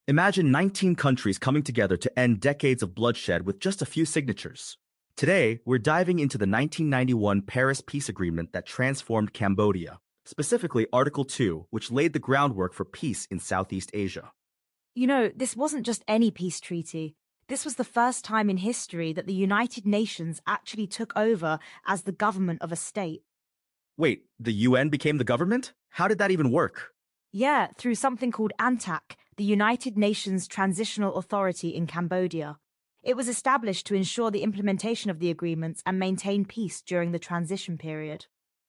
Imagine 19 countries coming together to end decades of bloodshed with just a few signatures. Today, we're diving into the 1991 Paris Peace Agreement that transformed Cambodia, specifically Article 2, which laid the groundwork for peace in Southeast Asia. This wasn't just any peace treaty. This was the first time in history that the United Nations actually took over as the government of a state. Wait, the UN became the government? How did that even work? Yeah, through something called ANTAC, the United Nations Transitional Authority in Cambodia. It was established to ensure the implementation of the agreements and maintain peace during the transition period.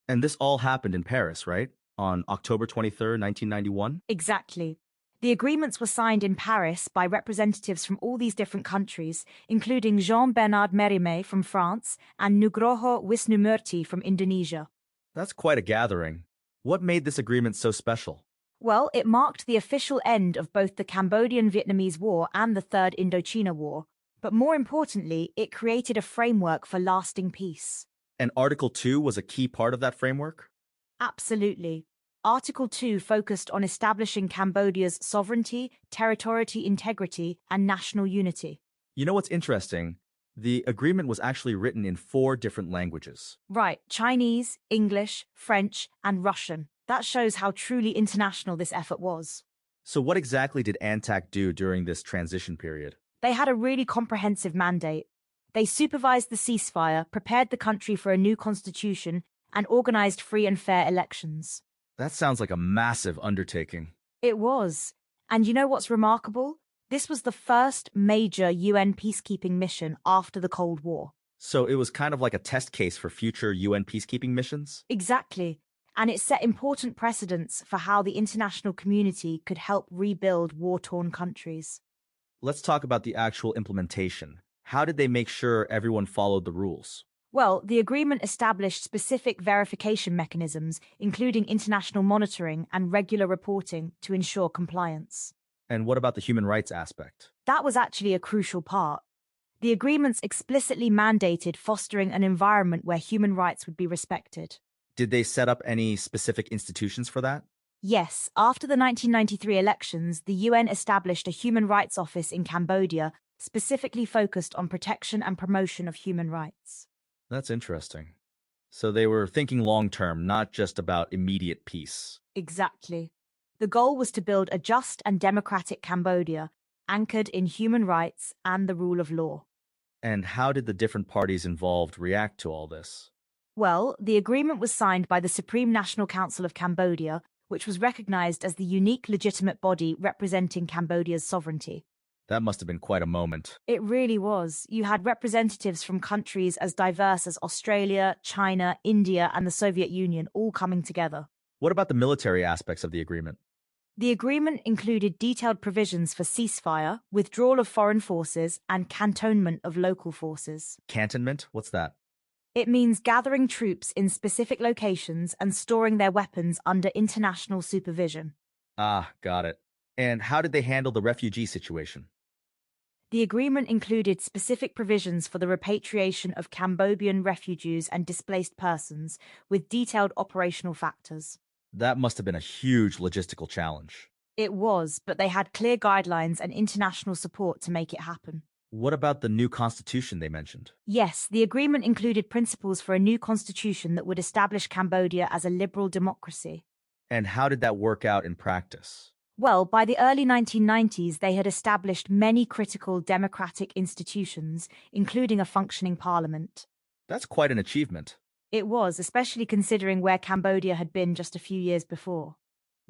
And this all happened in Paris, right? On October 23rd, 1991? Exactly. The agreements were signed in Paris by representatives from all these different countries, including Jean-Bernard Mérimée from France and Nugroho Wisnumurti from Indonesia. That's quite a gathering. What made this agreement so special? Well, it marked the official end of both the Cambodian-Vietnamese War and the Third Indochina War. But more importantly, it created a framework for lasting peace. And Article 2 was a key part of that framework? Absolutely. Article 2 focused on establishing Cambodia's sovereignty, territorial integrity, and national unity. You know what's interesting? The agreement was actually written in 4 different languages. Right, Chinese, English, French, and Russian. That shows how truly international this effort was. So what exactly did ANTAC do during this transition period? They had a really comprehensive mandate. They supervised the ceasefire, prepared the country for a new constitution, and organized free and fair elections. That sounds like a massive undertaking. It was. And you know what's remarkable? This was the first major UN peacekeeping mission after the Cold War. So it was kind of like a test case for future UN peacekeeping missions? Exactly. And it set important precedents for how the international community could help rebuild war-torn countries. Let's talk about the actual implementation. How did they make sure everyone followed the rules? Well, the agreement established specific verification mechanisms, including international monitoring and regular reporting to ensure compliance. And what about the human rights aspect? That was actually a crucial part. The agreements explicitly mandated fostering an environment where human rights would be respected. Did they set up any specific institutions for that? Yes, after the 1993 elections, the UN established a human rights office in Cambodia, specifically focused on protection and promotion of human rights. That's interesting. So they were thinking long-term, not just about immediate peace. Exactly. The goal was to build a just and democratic Cambodia, anchored in human rights and the rule of law. And how did the different parties involved react to all this? Well, the agreement was signed by the Supreme National Council of Cambodia, which was recognized as the unique legitimate body representing Cambodia's sovereignty. That must have been quite a moment. It really was. You had representatives from countries as diverse as Australia, China, India, and the Soviet Union all coming together. What about the military aspects of the agreement? The agreement included detailed provisions for ceasefire, withdrawal of foreign forces, and cantonment of local forces. Cantonment? What's that? It means gathering troops in specific locations and storing their weapons under international supervision. Ah, got it. And how did they handle the refugee situation? The agreement included specific provisions for the repatriation of Cambodian refugees and displaced persons, with detailed operational factors. That must have been a huge logistical challenge. It was, but they had clear guidelines and international support to make it happen. What about the new constitution they mentioned? Yes, the agreement included principles for a new constitution that would establish Cambodia as a liberal democracy. And how did that work out in practice? Well, by the early 1990s, they had established many critical democratic institutions, including a functioning parliament. That's quite an achievement. It was, especially considering where Cambodia had been just a few years before.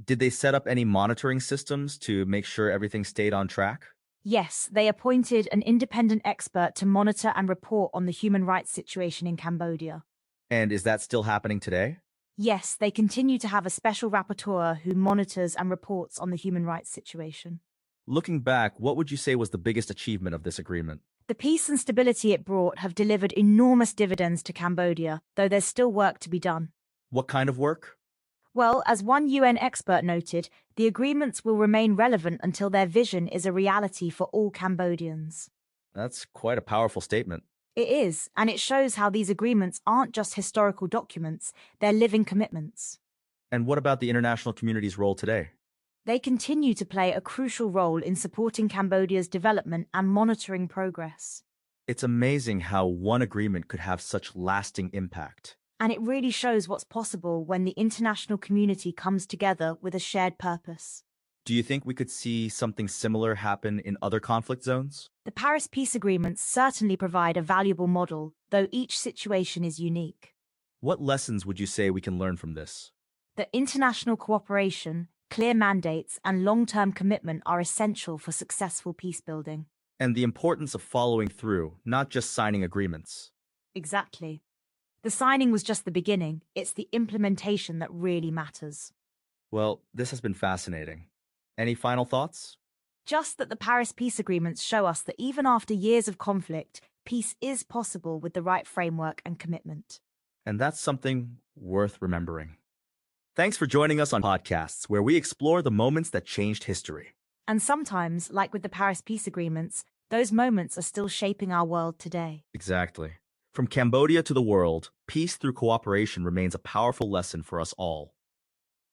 Did they set up any monitoring systems to make sure everything stayed on track? Yes, they appointed an independent expert to monitor and report on the human rights situation in Cambodia. And is that still happening today? Yes, they continue to have a special rapporteur who monitors and reports on the human rights situation. Looking back, what would you say was the biggest achievement of this agreement? The peace and stability it brought have delivered enormous dividends to Cambodia, though there's still work to be done. What kind of work? Well, as one UN expert noted, the agreements will remain relevant until their vision is a reality for all Cambodians. That's quite a powerful statement. It is, and it shows how these agreements aren't just historical documents, they're living commitments. And what about the international community's role today? They continue to play a crucial role in supporting Cambodia's development and monitoring progress. It's amazing how one agreement could have such lasting impact. And it really shows what's possible when the international community comes together with a shared purpose. Do you think we could see something similar happen in other conflict zones? The Paris Peace Agreements certainly provide a valuable model, though each situation is unique. What lessons would you say we can learn from this? That international cooperation, clear mandates, and long-term commitment are essential for successful peacebuilding. And the importance of following through, not just signing agreements. Exactly. The signing was just the beginning. It's the implementation that really matters. Well, this has been fascinating. Any final thoughts? Just that the Paris Peace Agreements show us that even after years of conflict, peace is possible with the right framework and commitment. And that's something worth remembering. Thanks for joining us on podcasts where we explore the moments that changed history. And sometimes, like with the Paris Peace Agreements, those moments are still shaping our world today. Exactly. From Cambodia to the world, peace through cooperation remains a powerful lesson for us all.